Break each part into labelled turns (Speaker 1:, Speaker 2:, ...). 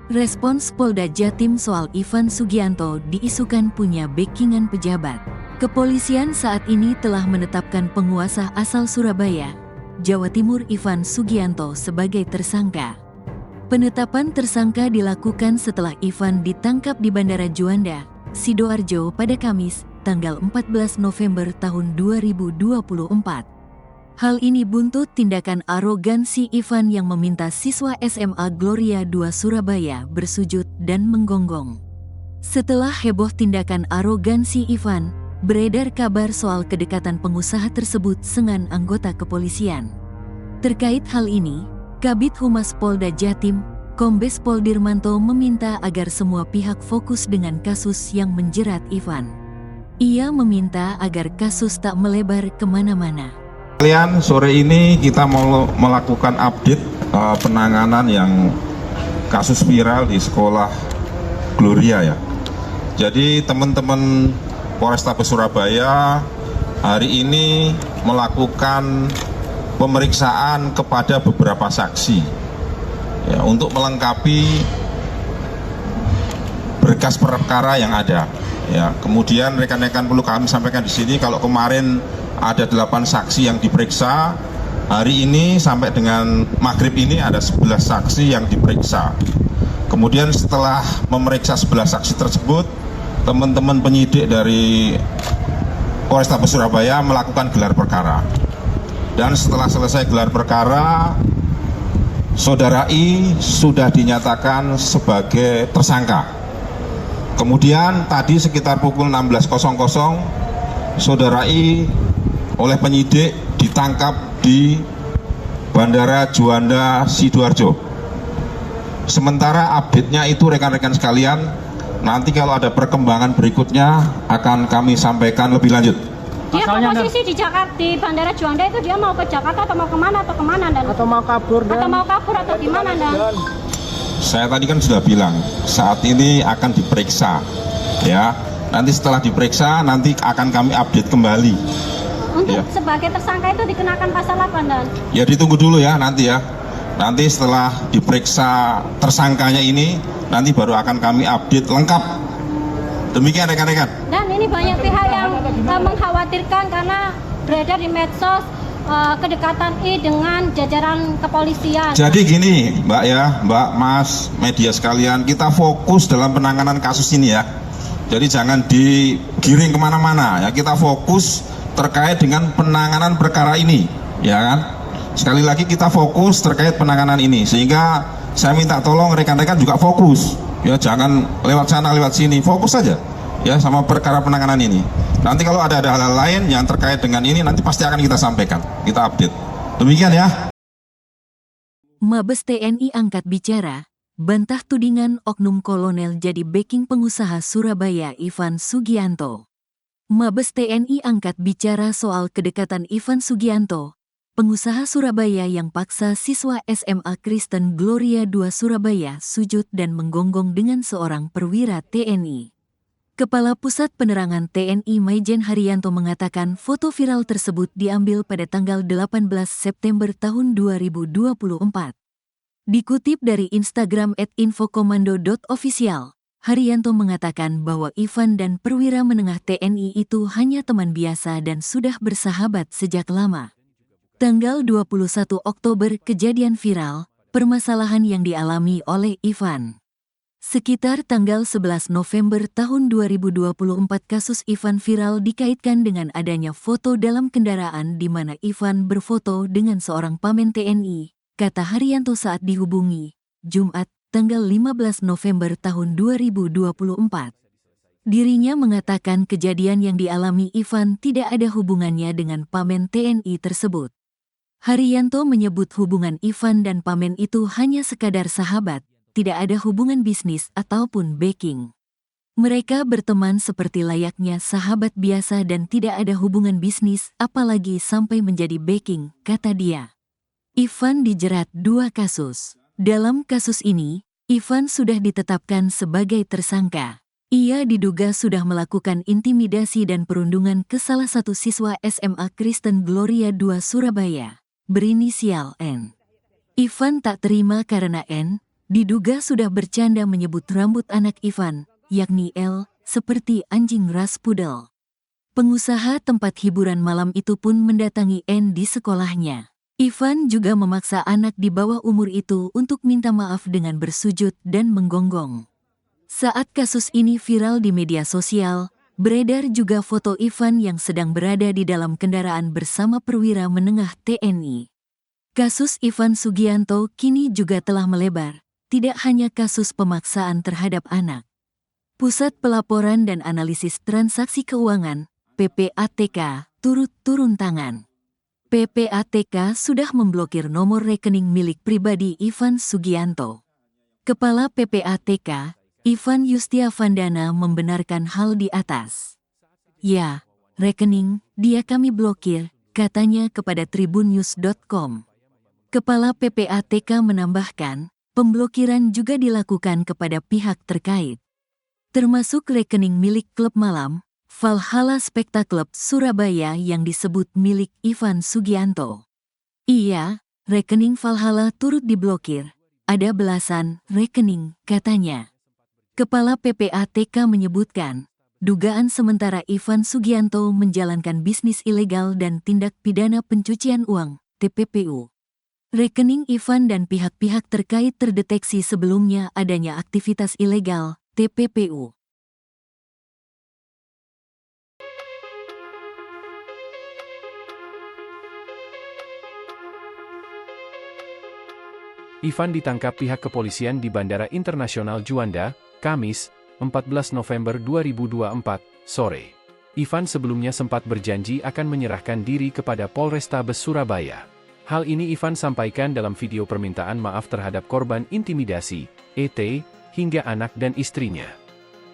Speaker 1: Respons Polda Jatim soal Ivan Sugianto diisukan punya backingan pejabat. Kepolisian saat ini telah menetapkan penguasa asal Surabaya, Jawa Timur Ivan Sugianto sebagai tersangka. Penetapan tersangka dilakukan setelah Ivan ditangkap di Bandara Juanda, Sidoarjo pada Kamis, tanggal 14 November tahun 2024. Hal ini buntut tindakan arogansi Ivan yang meminta siswa SMA Gloria II Surabaya bersujud dan menggonggong. Setelah heboh tindakan arogansi Ivan, beredar kabar soal kedekatan pengusaha tersebut dengan anggota kepolisian. Terkait hal ini, Kabid Humas Polda Jatim, Kombes Pol Dirmanto meminta agar semua pihak fokus dengan kasus yang menjerat Ivan. Ia meminta agar kasus tak melebar kemana-mana.
Speaker 2: Kalian, sore ini kita mau melakukan update penanganan yang kasus viral di sekolah Gloria ya. Jadi teman-teman Polrestabes Surabaya hari ini melakukan pemeriksaan kepada beberapa saksi ya, untuk melengkapi berkas perkara yang ada. Ya, kemudian rekan-rekan perlu kami sampaikan di sini kalau kemarin ada 8 saksi yang diperiksa, hari ini sampai dengan maghrib ini ada 11 saksi yang diperiksa. Kemudian setelah memeriksa 11 saksi tersebut, teman-teman penyidik dari Polrestabes Surabaya melakukan gelar perkara. Dan setelah selesai gelar perkara, Saudara I sudah dinyatakan sebagai tersangka. Kemudian tadi sekitar pukul 16.00, Saudara I oleh penyidik ditangkap di Bandara Juanda Sidoarjo. Sementara update-nya itu rekan-rekan sekalian, nanti kalau ada perkembangan berikutnya akan kami sampaikan lebih lanjut.
Speaker 3: Dia posisi di Jakarta, di Bandara Juanda itu dia mau ke Jakarta atau mau kemana dan?
Speaker 4: Atau mau kabur dan?
Speaker 3: Atau mau kabur atau gimana dan?
Speaker 2: Saya tadi kan sudah bilang saat ini akan diperiksa, ya. Nanti setelah diperiksa nanti akan kami update kembali.
Speaker 3: Untuk
Speaker 2: Ya.
Speaker 3: sebagai tersangka itu dikenakan pasal apa dan?
Speaker 2: Ya ditunggu dulu ya nanti ya. Nanti setelah diperiksa tersangkanya ini, nanti baru akan kami update lengkap. Demikian rekan-rekan.
Speaker 3: Dan ini banyak pihak yang mengkhawatirkan karena beredar di medsos kedekatan I dengan jajaran kepolisian.
Speaker 2: Jadi gini Mbak ya, Mbak, Mas, media sekalian, kita fokus dalam penanganan kasus ini ya. Jadi jangan digiring kemana-mana ya, kita fokus terkait dengan penanganan perkara ini, ya kan? Sekali lagi kita fokus terkait penanganan ini, sehingga saya minta tolong rekan-rekan juga fokus, ya jangan lewat sana lewat sini, fokus saja, ya sama perkara penanganan ini. Nanti kalau ada hal-hal lain yang terkait dengan ini, nanti pasti akan kita sampaikan, kita update. Demikian ya.
Speaker 1: Mabes TNI angkat bicara, bantah tudingan oknum kolonel jadi backing pengusaha Surabaya Ivan Sugianto. Mabes TNI angkat bicara soal kedekatan Ivan Sugianto, pengusaha Surabaya yang paksa siswa SMA Kristen Gloria II Surabaya sujud dan menggonggong dengan seorang perwira TNI. Kepala Pusat Penerangan TNI Maijen Haryanto mengatakan foto viral tersebut diambil pada tanggal 18 September tahun 2024. Dikutip dari Instagram @infokomando.official, Haryanto mengatakan bahwa Ivan dan perwira menengah TNI itu hanya teman biasa dan sudah bersahabat sejak lama. Tanggal 21 Oktober kejadian viral, permasalahan yang dialami oleh Ivan. Sekitar tanggal 11 November tahun 2024 kasus Ivan viral dikaitkan dengan adanya foto dalam kendaraan di mana Ivan berfoto dengan seorang pamen TNI, kata Haryanto saat dihubungi, Jumat, tanggal 15 November tahun 2024. Dirinya mengatakan kejadian yang dialami Ivan tidak ada hubungannya dengan pamen TNI tersebut. Haryanto menyebut hubungan Ivan dan pamen itu hanya sekadar sahabat, tidak ada hubungan bisnis ataupun backing. Mereka berteman seperti layaknya sahabat biasa dan tidak ada hubungan bisnis apalagi sampai menjadi backing, kata dia. Ivan dijerat 2 kasus. Dalam kasus ini, Ivan sudah ditetapkan sebagai tersangka. Ia diduga sudah melakukan intimidasi dan perundungan ke salah satu siswa SMA Kristen Gloria II Surabaya, berinisial N. Ivan tak terima karena N Diduga sudah bercanda menyebut rambut anak Ivan, yakni L, seperti anjing ras pudel. Pengusaha tempat hiburan malam itu pun mendatangi N di sekolahnya. Ivan juga memaksa anak di bawah umur itu untuk minta maaf dengan bersujud dan menggonggong. Saat kasus ini viral di media sosial, beredar juga foto Ivan yang sedang berada di dalam kendaraan bersama perwira menengah TNI. Kasus Ivan Sugianto kini juga telah melebar, tidak hanya kasus pemaksaan terhadap anak. Pusat Pelaporan dan Analisis Transaksi Keuangan, PPATK, turut turun tangan. PPATK sudah memblokir nomor rekening milik pribadi Ivan Sugianto. Kepala PPATK, Ivan Yustiavandana membenarkan hal di atas. Ya, rekening, dia kami blokir, katanya kepada tribunnews.com. Kepala PPATK menambahkan, pemblokiran juga dilakukan kepada pihak terkait, termasuk rekening milik klub malam, Valhalla Spectacle Surabaya yang disebut milik Ivan Sugianto. Iya, rekening Valhalla turut diblokir. Ada belasan rekening, katanya. Kepala PPATK menyebutkan, dugaan sementara Ivan Sugianto menjalankan bisnis ilegal dan tindak pidana pencucian uang, TPPU. Rekening Ivan dan pihak-pihak terkait terdeteksi sebelumnya adanya aktivitas ilegal, TPPU.
Speaker 4: Ivan ditangkap pihak kepolisian di Bandara Internasional Juanda, Kamis, 14 November 2024, sore. Ivan sebelumnya sempat berjanji akan menyerahkan diri kepada Polrestabes Surabaya. Hal ini Ivan sampaikan dalam video permintaan maaf terhadap korban intimidasi, ET, hingga anak dan istrinya.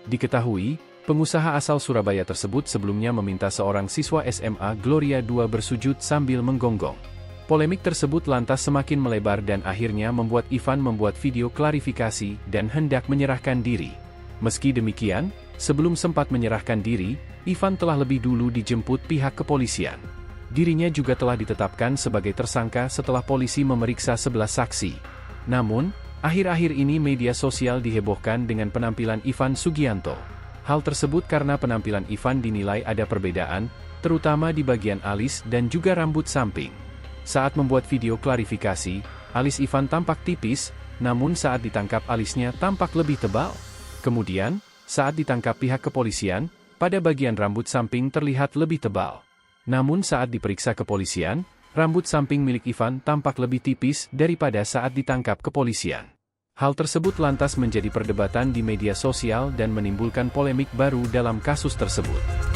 Speaker 4: Diketahui, pengusaha asal Surabaya tersebut sebelumnya meminta seorang siswa SMA Gloria II bersujud sambil menggonggong. Polemik tersebut lantas semakin melebar dan akhirnya membuat Ivan membuat video klarifikasi dan hendak menyerahkan diri. Meski demikian, sebelum sempat menyerahkan diri, Ivan telah lebih dulu dijemput pihak kepolisian. Dirinya juga telah ditetapkan sebagai tersangka setelah polisi memeriksa 11 saksi. Namun, akhir-akhir ini media sosial dihebohkan dengan penampilan Ivan Sugianto. Hal tersebut karena penampilan Ivan dinilai ada perbedaan, terutama di bagian alis dan juga rambut samping. Saat membuat video klarifikasi, alis Ivan tampak tipis, namun saat ditangkap alisnya tampak lebih tebal. Kemudian, saat ditangkap pihak kepolisian, pada bagian rambut samping terlihat lebih tebal. Namun saat diperiksa kepolisian, rambut samping milik Ivan tampak lebih tipis daripada saat ditangkap kepolisian. Hal tersebut lantas menjadi perdebatan di media sosial dan menimbulkan polemik baru dalam kasus tersebut.